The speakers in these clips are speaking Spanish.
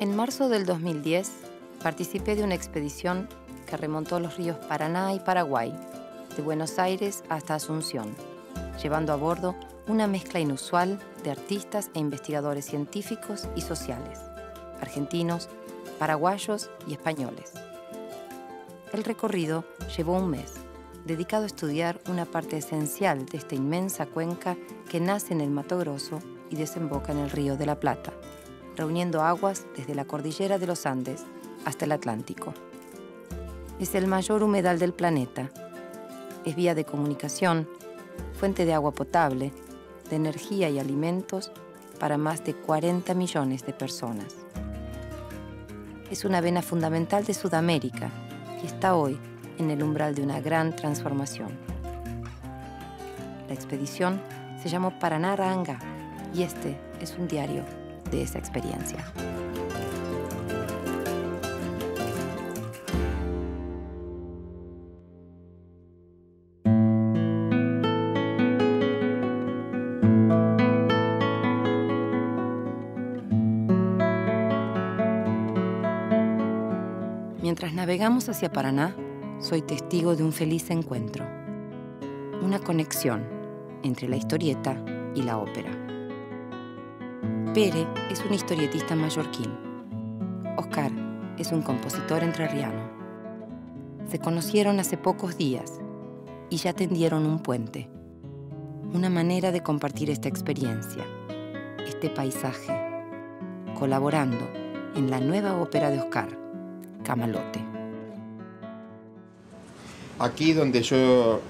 En marzo del 2010 participé de una expedición que remontó los ríos Paraná y Paraguay, de Buenos Aires hasta Asunción, llevando a bordo una mezcla inusual de artistas e investigadores científicos y sociales, argentinos, paraguayos y españoles. El recorrido llevó un mes, dedicado a estudiar una parte esencial de esta inmensa cuenca que nace en el Mato Grosso y desemboca en el Río de la Plata, reuniendo aguas desde la cordillera de los Andes hasta el Atlántico. Es el mayor humedal del planeta. Es vía de comunicación, fuente de agua potable, de energía y alimentos para más de 40 millones de personas. Es una vena fundamental de Sudamérica y está hoy en el umbral de una gran transformación. La expedición se llamó Paraná-Raangá y este es un diario de esa experiencia. Mientras navegamos hacia Paraná, soy testigo de un feliz encuentro. Una conexión entre la historieta y la ópera. Pere es un historietista mallorquín. Oscar es un compositor entrerriano. Se conocieron hace pocos días y ya tendieron un puente. Una manera de compartir esta experiencia, este paisaje, colaborando en la nueva ópera de Oscar, Camalote. Aquí donde yo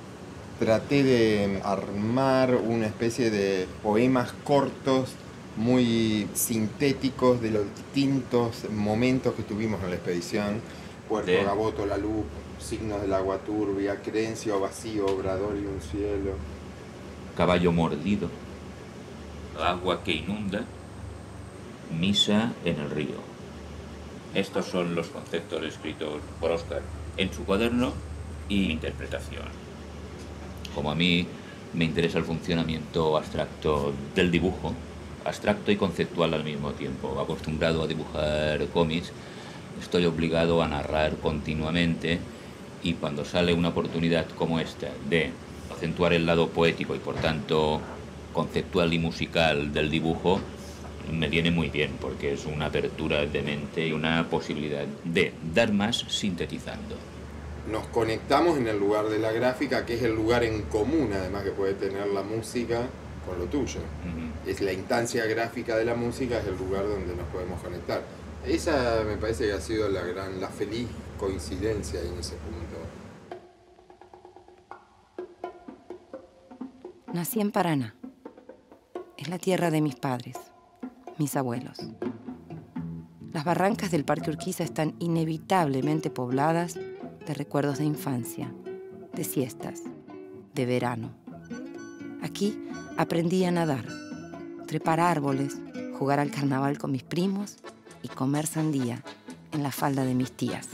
traté de armar una especie de poemas cortos, muy sintéticos de los distintos momentos que tuvimos en la expedición. Puerto Gaboto, La Luz, Signos del Agua Turbia, Creencia o Vacío, Obrador y un Cielo. Caballo mordido, agua que inunda, misa en el río. Estos son los conceptos escritos por Oscar en su cuaderno y interpretación. Como a mí me interesa el funcionamiento abstracto del dibujo, abstracto y conceptual al mismo tiempo, acostumbrado a dibujar cómics, estoy obligado a narrar continuamente y cuando sale una oportunidad como esta de acentuar el lado poético y por tanto conceptual y musical del dibujo, me viene muy bien porque es una apertura de mente y una posibilidad de dar más sintetizando. Nos conectamos en el lugar de la gráfica, que es el lugar en común además que puede tener la música con lo tuyo. Es la instancia gráfica de la música, es el lugar donde nos podemos conectar. Esa me parece que ha sido la feliz coincidencia en ese punto. Nací en Paraná. Es la tierra de mis padres, mis abuelos. Las barrancas del Parque Urquiza están inevitablemente pobladas de recuerdos de infancia, de siestas, de verano. Aquí aprendí a nadar, trepar árboles, jugar al carnaval con mis primos y comer sandía en la falda de mis tías.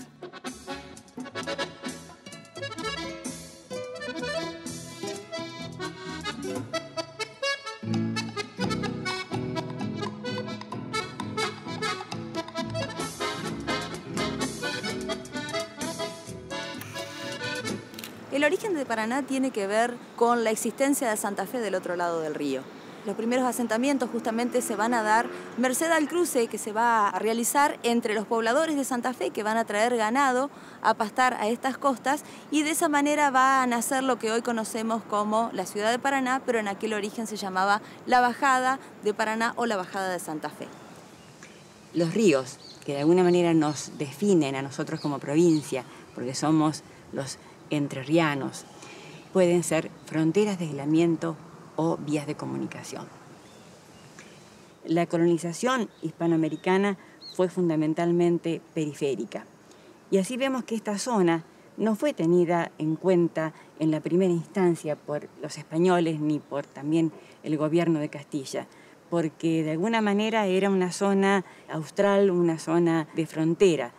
El origen de Paraná tiene que ver con la existencia de Santa Fe del otro lado del río. Los primeros asentamientos justamente se van a dar merced al cruce que se va a realizar entre los pobladores de Santa Fe que van a traer ganado a pastar a estas costas y de esa manera va a nacer lo que hoy conocemos como la ciudad de Paraná, pero en aquel origen se llamaba la Bajada de Paraná o la Bajada de Santa Fe. Los ríos, que de alguna manera nos definen a nosotros como provincia, porque somos los entrerrianos, pueden ser fronteras de aislamiento o vías de comunicación. La colonización hispanoamericana fue fundamentalmente periférica y así vemos que esta zona no fue tenida en cuenta en la primera instancia por los españoles ni por también el gobierno de Castilla, porque de alguna manera era una zona austral, una zona de frontera.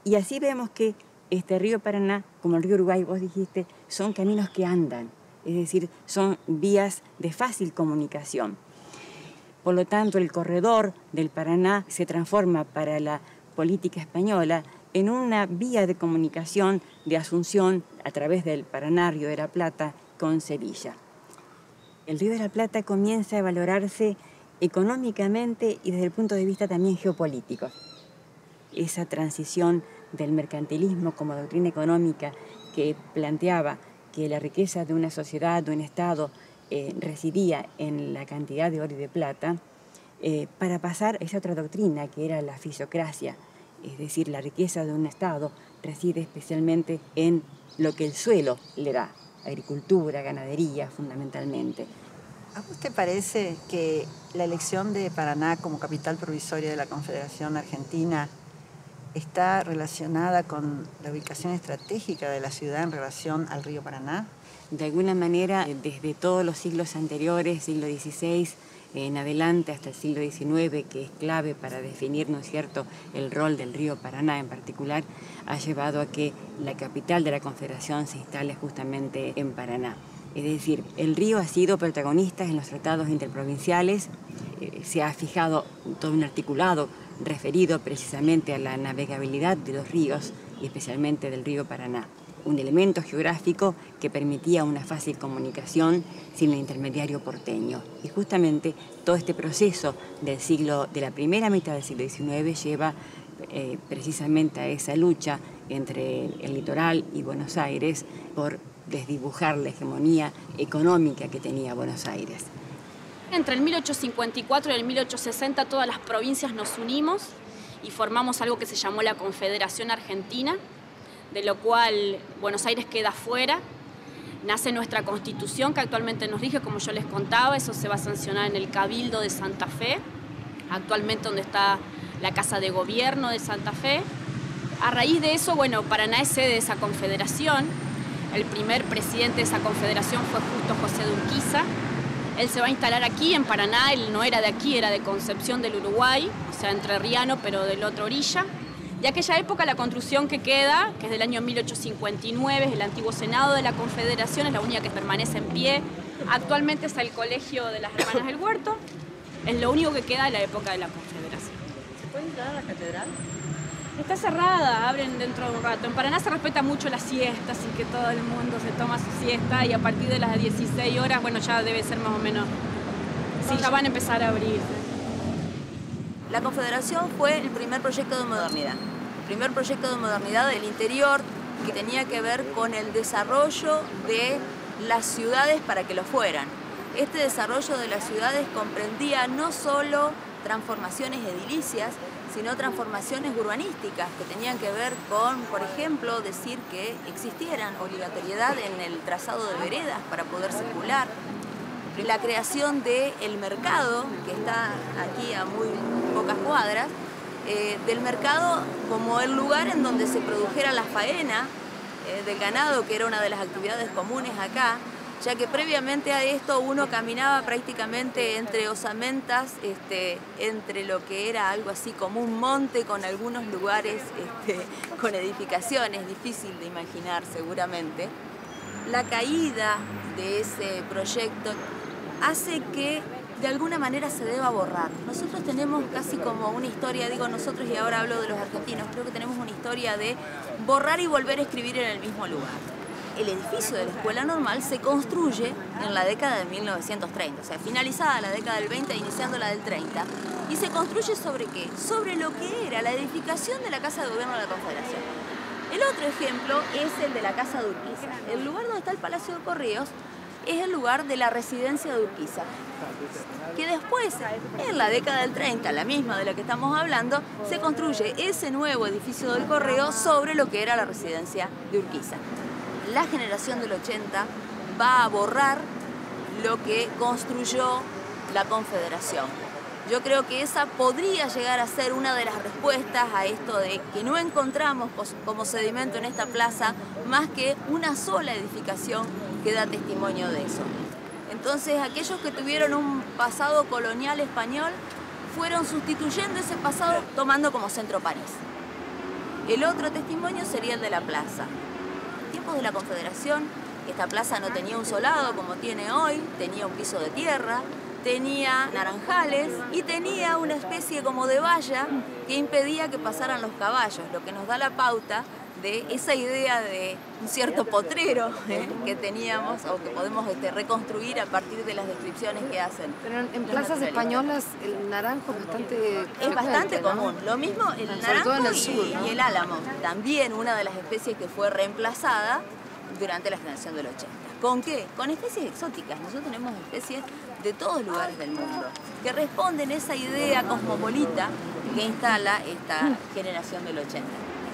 Y así vemos que este río Paraná, como el río Uruguay, vos dijiste, son caminos que andan, es decir, son vías de fácil comunicación. Por lo tanto, el corredor del Paraná se transforma para la política española en una vía de comunicación de Asunción a través del Paraná, Río de la Plata, con Sevilla. El Río de la Plata comienza a valorarse económicamente y desde el punto de vista también geopolítico. Esa transición del mercantilismo como doctrina económica que planteaba que la riqueza de una sociedad, de un Estado, residía en la cantidad de oro y de plata, para pasar a esa otra doctrina que era la fisiocracia, es decir, la riqueza de un Estado reside especialmente en lo que el suelo le da, agricultura, ganadería fundamentalmente. ¿A vos te parece que la elección de Paraná como capital provisoria de la Confederación Argentina está relacionada con la ubicación estratégica de la ciudad en relación al río Paraná? De alguna manera, desde todos los siglos anteriores, siglo XVI en adelante hasta el siglo XIX, que es clave para definir, ¿no es cierto?, el rol del río Paraná en particular, ha llevado a que la capital de la Confederación se instale justamente en Paraná. Es decir, el río ha sido protagonista en los tratados interprovinciales, se ha fijado todo un articulado referido precisamente a la navegabilidad de los ríos y especialmente del río Paraná, un elemento geográfico que permitía una fácil comunicación sin el intermediario porteño. Y justamente todo este proceso de la primera mitad del siglo XIX lleva precisamente a esa lucha entre el litoral y Buenos Aires por desdibujar la hegemonía económica que tenía Buenos Aires. Entre el 1854 y el 1860 todas las provincias nos unimos y formamos algo que se llamó la Confederación Argentina, de lo cual Buenos Aires queda fuera. Nace nuestra Constitución, que actualmente nos rige, como yo les contaba. Eso se va a sancionar en el Cabildo de Santa Fe, actualmente donde está la Casa de Gobierno de Santa Fe. A raíz de eso, bueno, Paraná es sede de esa confederación. El primer presidente de esa confederación fue justo José de Urquiza. Él se va a instalar aquí en Paraná. Él no era de aquí, era de Concepción del Uruguay, o sea, entrerriano, pero de la otra orilla. De aquella época la construcción que queda, que es del año 1859, es el antiguo Senado de la Confederación, es la única que permanece en pie. Actualmente está el Colegio de las Hermanas del Huerto, es lo único que queda de la época de la Confederación. ¿Se puede entrar a la catedral? Está cerrada, abren dentro de un rato. En Paraná se respeta mucho la siesta, así que todo el mundo se toma su siesta y a partir de las 16 horas, bueno, ya debe ser más o menos, sí, ya van a empezar a abrirse. La Confederación fue el primer proyecto de modernidad. El primer proyecto de modernidad del interior que tenía que ver con el desarrollo de las ciudades para que lo fueran. Este desarrollo de las ciudades comprendía no solo transformaciones edilicias, sino transformaciones urbanísticas que tenían que ver con, por ejemplo, decir que existieran obligatoriedad en el trazado de veredas para poder circular, la creación del mercado, que está aquí a muy pocas cuadras, del mercado como el lugar en donde se produjera la faena del ganado, que era una de las actividades comunes acá, ya que previamente a esto uno caminaba prácticamente entre osamentas, entre lo que era algo así como un monte con algunos lugares con edificaciones, difícil de imaginar seguramente. La caída de ese proyecto hace que de alguna manera se deba borrar. Nosotros tenemos casi como una historia, digo nosotros y ahora hablo de los argentinos, creo que tenemos una historia de borrar y volver a escribir en el mismo lugar. El edificio de la Escuela Normal se construye en la década de 1930, o sea, finalizada la década del 20 e iniciando la del 30. ¿Y se construye sobre qué? Sobre lo que era la edificación de la Casa de Gobierno de la Confederación. El otro ejemplo es el de la Casa de Urquiza. El lugar donde está el Palacio de Correos es el lugar de la residencia de Urquiza, que después, en la década del 30, la misma de la que estamos hablando, se construye ese nuevo edificio del Correo sobre lo que era la residencia de Urquiza. La generación del 80 va a borrar lo que construyó la Confederación. Yo creo que esa podría llegar a ser una de las respuestas a esto de que no encontramos como sedimento en esta plaza más que una sola edificación que da testimonio de eso. Entonces, aquellos que tuvieron un pasado colonial español fueron sustituyendo ese pasado tomando como centro París. El otro testimonio sería el de la plaza. En tiempos de la Confederación, esta plaza no tenía un solado como tiene hoy, tenía un piso de tierra, tenía naranjales y tenía una especie como de valla que impedía que pasaran los caballos, lo que nos da la pauta de esa idea de un cierto potrero que teníamos o que podemos reconstruir a partir de las descripciones que hacen. Pero en plazas españolas el naranjo es bastante común. Lo mismo el naranjo en el sur, ¿no? Y el álamo, también una de las especies que fue reemplazada durante la generación del 80. ¿Con qué? Con especies exóticas. Nosotros tenemos especies de todos lugares del mundo que responden a esa idea cosmopolita que instala esta generación del 80.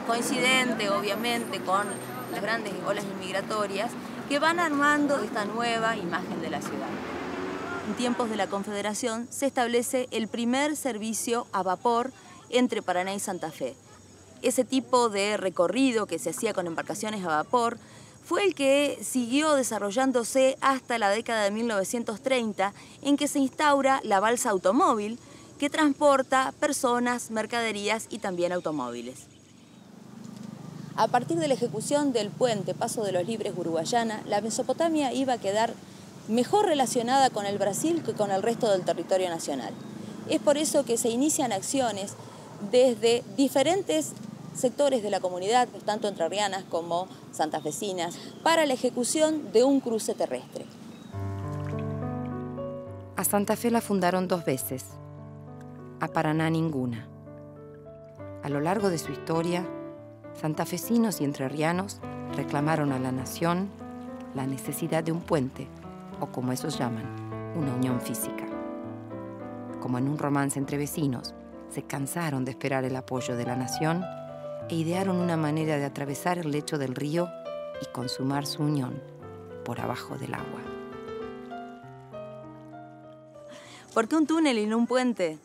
Coincidente, obviamente, con las grandes olas inmigratorias que van armando esta nueva imagen de la ciudad. En tiempos de la Confederación se establece el primer servicio a vapor entre Paraná y Santa Fe. Ese tipo de recorrido que se hacía con embarcaciones a vapor fue el que siguió desarrollándose hasta la década de 1930, en que se instaura la balsa automóvil, que transporta personas, mercaderías y también automóviles. A partir de la ejecución del puente Paso de los Libres Uruguayana, la Mesopotamia iba a quedar mejor relacionada con el Brasil que con el resto del territorio nacional. Es por eso que se inician acciones desde diferentes sectores de la comunidad, tanto entrerrianas como santafesinas, para la ejecución de un cruce terrestre. A Santa Fe la fundaron 2 veces, a Paraná ninguna. A lo largo de su historia, santafesinos y entrerrianos reclamaron a la nación la necesidad de un puente, o como esos llaman, una unión física. Como en un romance entre vecinos, se cansaron de esperar el apoyo de la nación e idearon una manera de atravesar el lecho del río y consumar su unión por abajo del agua. ¿Por qué un túnel y no un puente?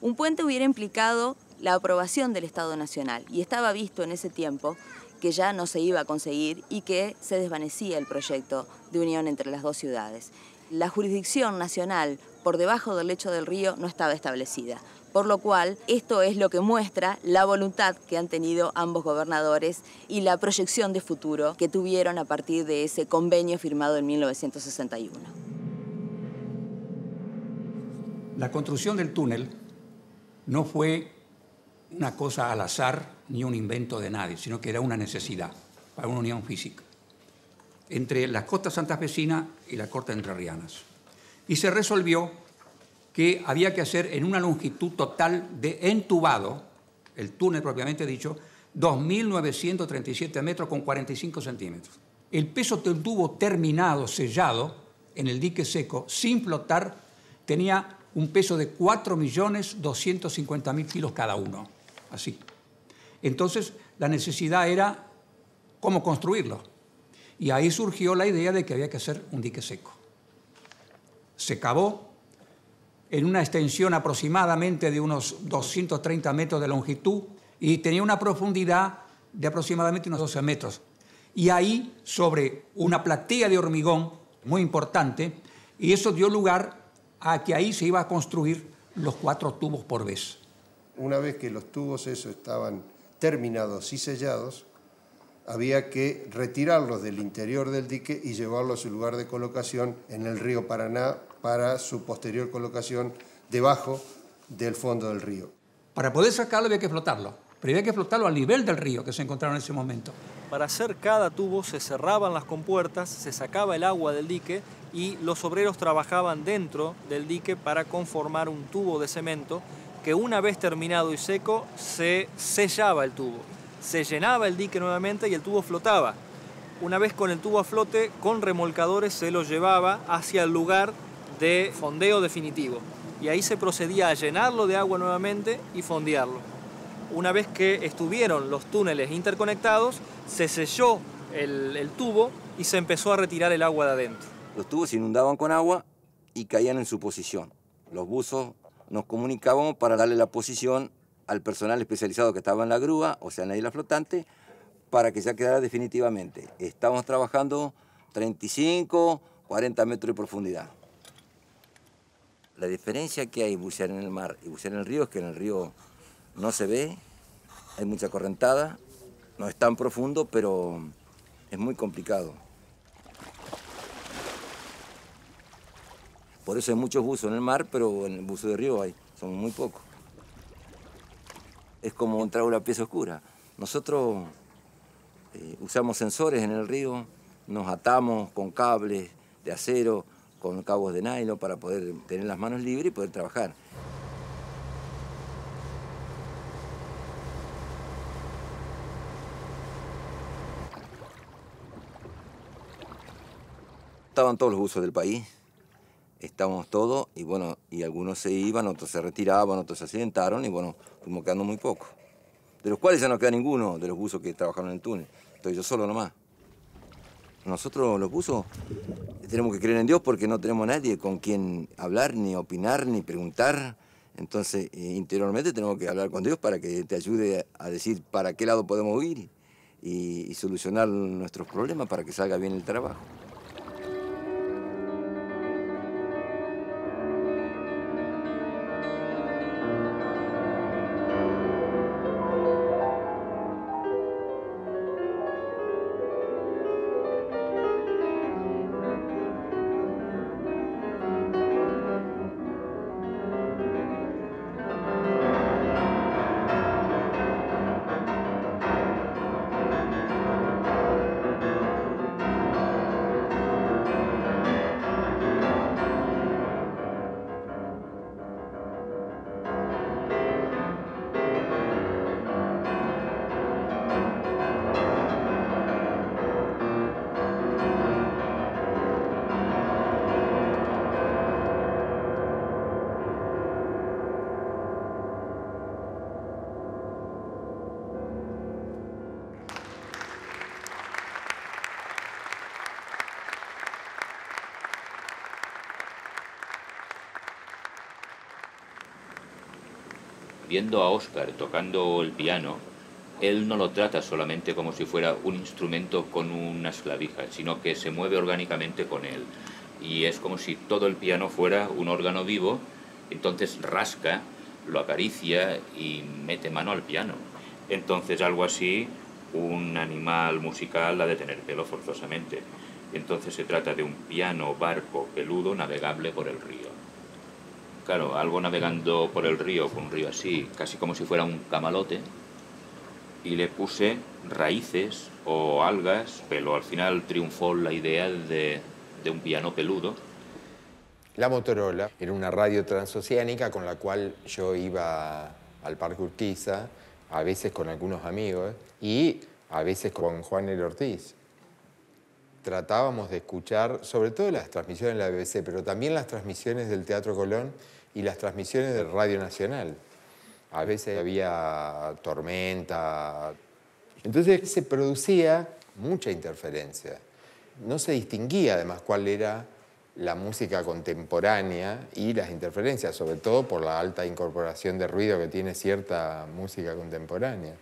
Un puente hubiera implicado la aprobación del Estado Nacional y estaba visto en ese tiempo que ya no se iba a conseguir y que se desvanecía el proyecto de unión entre las dos ciudades. La jurisdicción nacional por debajo del lecho del río no estaba establecida, por lo cual esto es lo que muestra la voluntad que han tenido ambos gobernadores y la proyección de futuro que tuvieron a partir de ese convenio firmado en 1961. La construcción del túnel no fue una cosa al azar ni un invento de nadie, sino que era una necesidad para una unión física entre las costas santafesinas y las costas entrerrianas. Y se resolvió que había que hacer en una longitud total de entubado, el túnel propiamente dicho, 2.937 metros con 45 centímetros. El peso del tubo terminado, sellado, en el dique seco, sin flotar, tenía un peso de 4.250.000 kilos cada uno, así. Entonces, la necesidad era cómo construirlo. Y ahí surgió la idea de que había que hacer un dique seco. Se cavó en una extensión aproximadamente de unos 230 metros de longitud y tenía una profundidad de aproximadamente unos 12 metros. Y ahí, sobre una platea de hormigón muy importante, y eso dio lugar a que ahí se iba a construir los 4 tubos por vez. Una vez que los tubos esos estaban terminados y sellados, había que retirarlos del interior del dique y llevarlos a su lugar de colocación en el río Paraná para su posterior colocación debajo del fondo del río. Para poder sacarlo había que flotarlo, pero había que flotarlo al nivel del río que se encontraba en ese momento. Para hacer cada tubo se cerraban las compuertas, se sacaba el agua del dique y los obreros trabajaban dentro del dique para conformar un tubo de cemento que una vez terminado y seco se sellaba el tubo. Se llenaba el dique nuevamente y el tubo flotaba. Una vez con el tubo a flote, con remolcadores se lo llevaba hacia el lugar de fondeo definitivo. Y ahí se procedía a llenarlo de agua nuevamente y fondearlo. Una vez que estuvieron los túneles interconectados, se selló el tubo y se empezó a retirar el agua de adentro. Los tubos se inundaban con agua y caían en su posición. Los buzos nos comunicábamos para darle la posición al personal especializado que estaba en la grúa, o sea, en la isla flotante, para que ya quedara definitivamente. Estamos trabajando 35, 40 metros de profundidad. La diferencia que hay bucear en el mar y bucear en el río es que en el río no se ve, hay mucha correntada, no es tan profundo, pero es muy complicado. Por eso hay muchos buzos en el mar, pero en el buzo de río son muy pocos. Es como entrar a una pieza oscura. Nosotros usamos sensores en el río, nos atamos con cables de acero, con cabos de nylon para poder tener las manos libres y poder trabajar. Estaban todos los buzos del país, estábamos todos, y bueno, y algunos se iban, otros se retiraban, otros se accidentaron, y bueno, fuimos quedando muy pocos. De los cuales ya no queda ninguno de los buzos que trabajaron en el túnel. Estoy yo solo nomás. Nosotros los buzos tenemos que creer en Dios porque no tenemos a nadie con quien hablar, ni opinar, ni preguntar. Entonces, interiormente tenemos que hablar con Dios para que te ayude a decir para qué lado podemos ir y solucionar nuestros problemas para que salga bien el trabajo. Viendo a Óscar tocando el piano, él no lo trata solamente como si fuera un instrumento con unas clavijas, sino que se mueve orgánicamente con él. Y es como si todo el piano fuera un órgano vivo, entonces rasca, lo acaricia y mete mano al piano. Entonces algo así, un animal musical ha de tener pelo forzosamente. Entonces se trata de un piano barco peludo navegable por el río. Claro, algo navegando por el río, con un río así, casi como si fuera un camalote, y le puse raíces o algas, pero al final triunfó la idea de un piano peludo. La Motorola era una radio transoceánica con la cual yo iba al Parque Urquiza, a veces con algunos amigos y a veces con Juan L. Ortiz. Tratábamos de escuchar, sobre todo las transmisiones de la BBC, pero también las transmisiones del Teatro Colón y las transmisiones de Radio Nacional. A veces había tormenta. Entonces se producía mucha interferencia. No se distinguía además cuál era la música contemporánea y las interferencias, sobre todo por la alta incorporación de ruido que tiene cierta música contemporánea.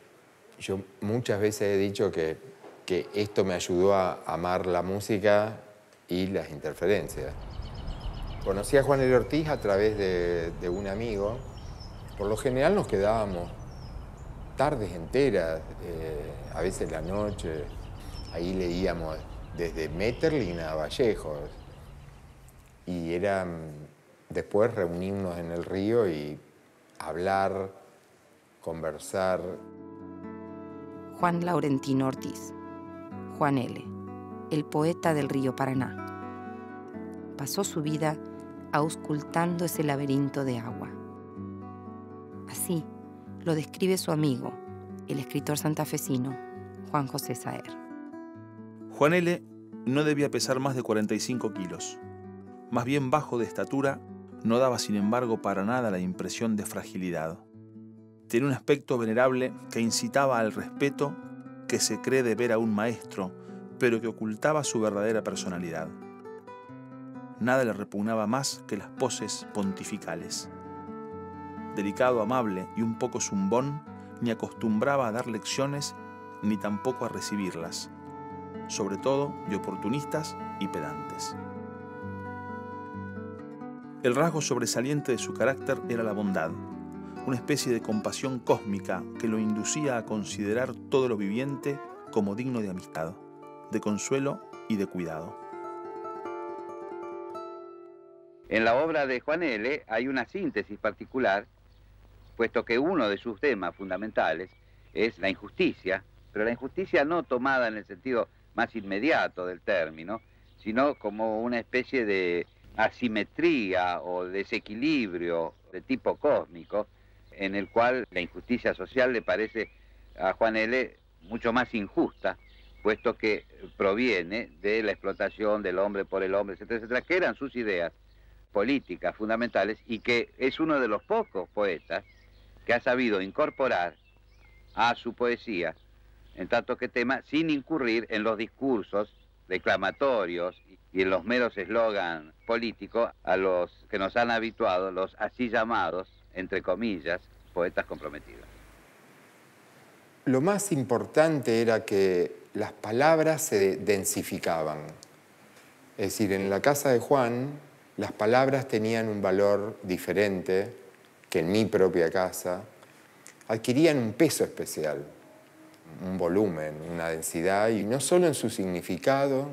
Yo muchas veces he dicho que esto me ayudó a amar la música y las interferencias. Conocí a Juan L. Ortiz a través de un amigo. Por lo general nos quedábamos tardes enteras, a veces la noche. Ahí leíamos desde Metterlin a Vallejos. Y era después reunirnos en el río y hablar, conversar. Juan Laurentino Ortiz, Juan L., el poeta del río Paraná. Pasó su vida auscultando ese laberinto de agua. Así lo describe su amigo, el escritor santafesino Juan José Saer. Juan L. no debía pesar más de 45 kilos. Más bien bajo de estatura, no daba sin embargo para nada la impresión de fragilidad. Tenía un aspecto venerable que incitaba al respeto que se cree deber a un maestro, pero que ocultaba su verdadera personalidad. Nada le repugnaba más que las poses pontificales. Delicado, amable y un poco zumbón, ni acostumbraba a dar lecciones ni tampoco a recibirlas, sobre todo de oportunistas y pedantes. El rasgo sobresaliente de su carácter era la bondad, una especie de compasión cósmica que lo inducía a considerar todo lo viviente como digno de amistad, de consuelo y de cuidado. En la obra de Juan L. hay una síntesis particular, puesto que uno de sus temas fundamentales es la injusticia, pero la injusticia no tomada en el sentido más inmediato del término, sino como una especie de asimetría o desequilibrio de tipo cósmico, en el cual la injusticia social le parece a Juan L. mucho más injusta, puesto que proviene de la explotación del hombre por el hombre, etcétera, etcétera, que eran sus ideas políticas fundamentales y que es uno de los pocos poetas que ha sabido incorporar a su poesía en tanto que tema sin incurrir en los discursos declamatorios y en los meros eslogan políticos a los que nos han habituado los así llamados, entre comillas, poetas comprometidos. Lo más importante era que las palabras se densificaban. Es decir, en la casa de Juan, las palabras tenían un valor diferente que en mi propia casa. Adquirían un peso especial, un volumen, una densidad, y no solo en su significado,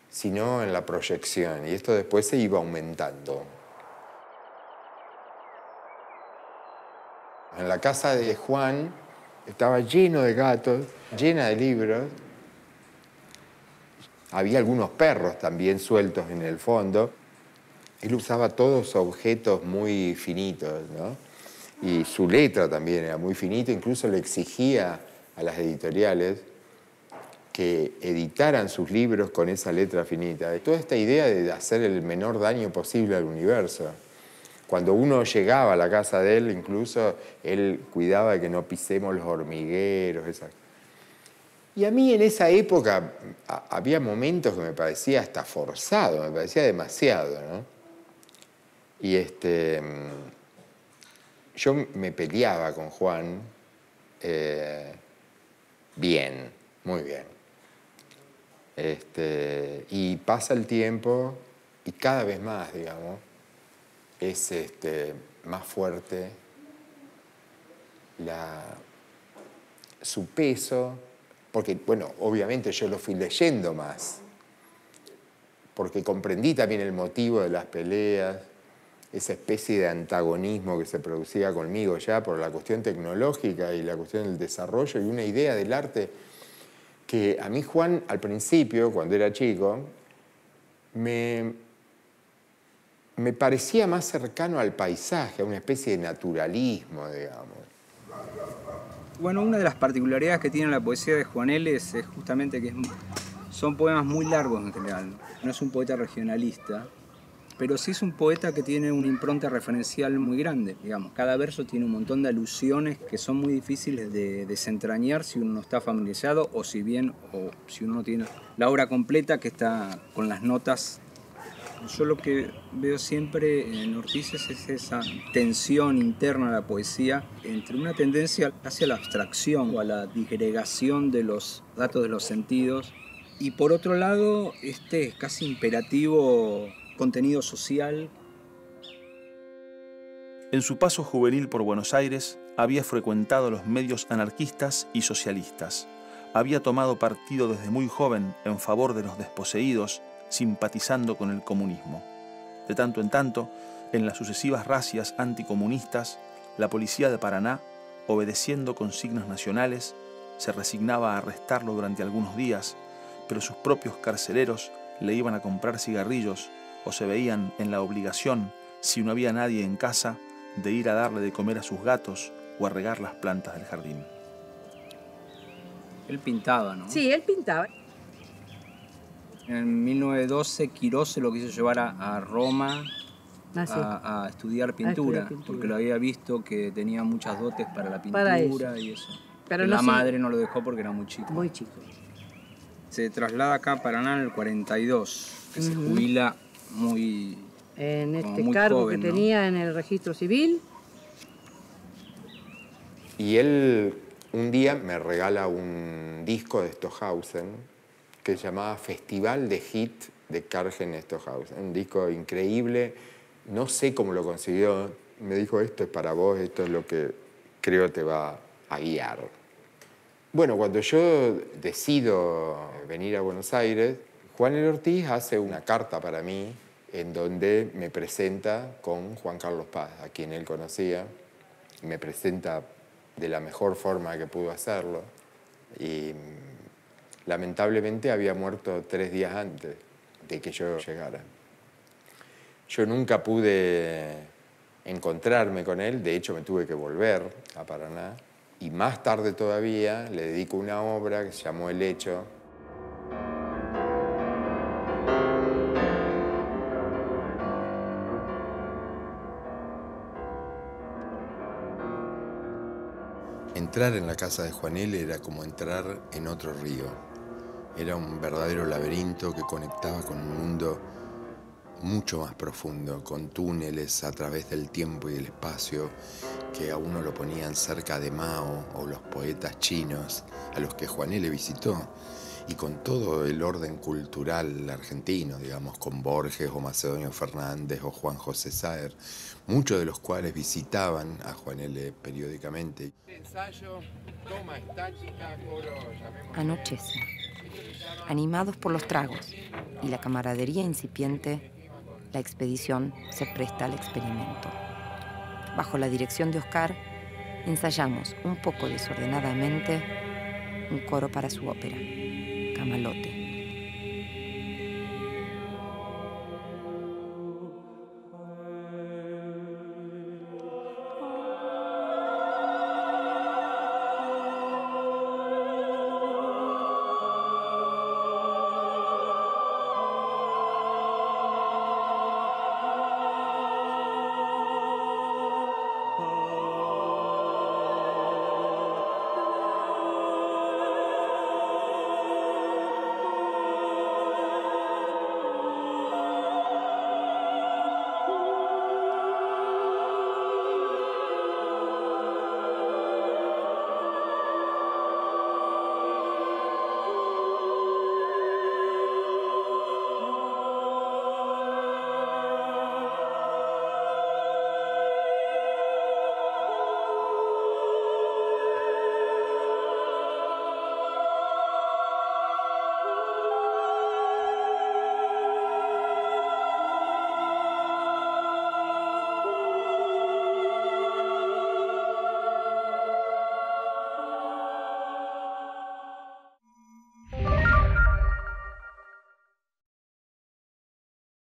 sino en la proyección. Y esto después se iba aumentando. En la casa de Juan estaba lleno de gatos, llena de libros. Había algunos perros también sueltos en el fondo. Él usaba todos objetos muy finitos, ¿no? Y su letra también era muy finita, incluso le exigía a las editoriales que editaran sus libros con esa letra finita. Toda esta idea de hacer el menor daño posible al universo. Cuando uno llegaba a la casa de él, incluso, él cuidaba de que no pisemos los hormigueros, esas. Y a mí en esa época había momentos que me parecía hasta forzado, me parecía demasiado, ¿no? Y yo me peleaba con Juan bien, muy bien. Y pasa el tiempo y cada vez más, digamos, es más fuerte su peso, porque, bueno, obviamente yo lo fui leyendo más, porque comprendí también el motivo de las peleas, esa especie de antagonismo que se producía conmigo ya por la cuestión tecnológica y la cuestión del desarrollo y una idea del arte que a mí Juan, al principio, cuando era chico, me parecía más cercano al paisaje, a una especie de naturalismo, digamos. Bueno, una de las particularidades que tiene la poesía de Juan L. es justamente que son poemas muy largos en general. No es un poeta regionalista, pero sí es un poeta que tiene una impronta referencial muy grande, digamos. Cada verso tiene un montón de alusiones que son muy difíciles de desentrañar si uno no está familiarizado o si uno no tiene la obra completa que está con las notas. Yo lo que veo siempre en Ortiz es esa tensión interna a la poesía entre una tendencia hacia la abstracción o a la disgregación de los datos de los sentidos y por otro lado este casi imperativo contenido social. En su paso juvenil por Buenos Aires, había frecuentado los medios anarquistas y socialistas. Había tomado partido desde muy joven en favor de los desposeídos, simpatizando con el comunismo. De tanto en tanto, en las sucesivas razias anticomunistas, la policía de Paraná, obedeciendo consignas nacionales, se resignaba a arrestarlo durante algunos días, pero sus propios carceleros le iban a comprar cigarrillos o se veían en la obligación, si no había nadie en casa, de ir a darle de comer a sus gatos o a regar las plantas del jardín. Él pintaba, ¿no? Sí, él pintaba. En 1912 Quirós se lo quiso llevar a Roma a estudiar pintura, porque lo había visto que tenía muchas dotes para la pintura y eso. Pero la madre no lo dejó porque era muy chico. Muy chico. Se traslada acá a Paraná en el 42, que se jubila muy en este muy cargo joven, que ¿no? tenía en el registro civil. Y él un día me regala un disco de Stockhausen que se llamaba Festival de Hit de Kargen Stockhausen. Un disco increíble, no sé cómo lo consiguió. Me dijo, esto es para vos, esto es lo que creo te va a guiar. Bueno, cuando yo decido venir a Buenos Aires, Juan L. Ortiz hace una carta para mí en donde me presenta con Juan Carlos Paz, a quien él conocía. Me presenta de la mejor forma que pudo hacerlo y lamentablemente había muerto 3 días antes de que yo llegara. Yo nunca pude encontrarme con él, de hecho me tuve que volver a Paraná y más tarde todavía le dedico una obra que se llamó El Hecho. Entrar en la casa de Juan L. era como entrar en otro río. Era un verdadero laberinto que conectaba con un mundo mucho más profundo, con túneles a través del tiempo y del espacio que a uno lo ponían cerca de Mao o los poetas chinos a los que Juan L. visitó, y con todo el orden cultural argentino, digamos, con Borges o Macedonio Fernández o Juan José Saer, muchos de los cuales visitaban a Juan L. periódicamente. Ensayo, toma estática, coro, Anochece. Animados por los tragos y la camaradería incipiente, la expedición se presta al experimento. Bajo la dirección de Oscar, ensayamos un poco desordenadamente un coro para su ópera, Camalote.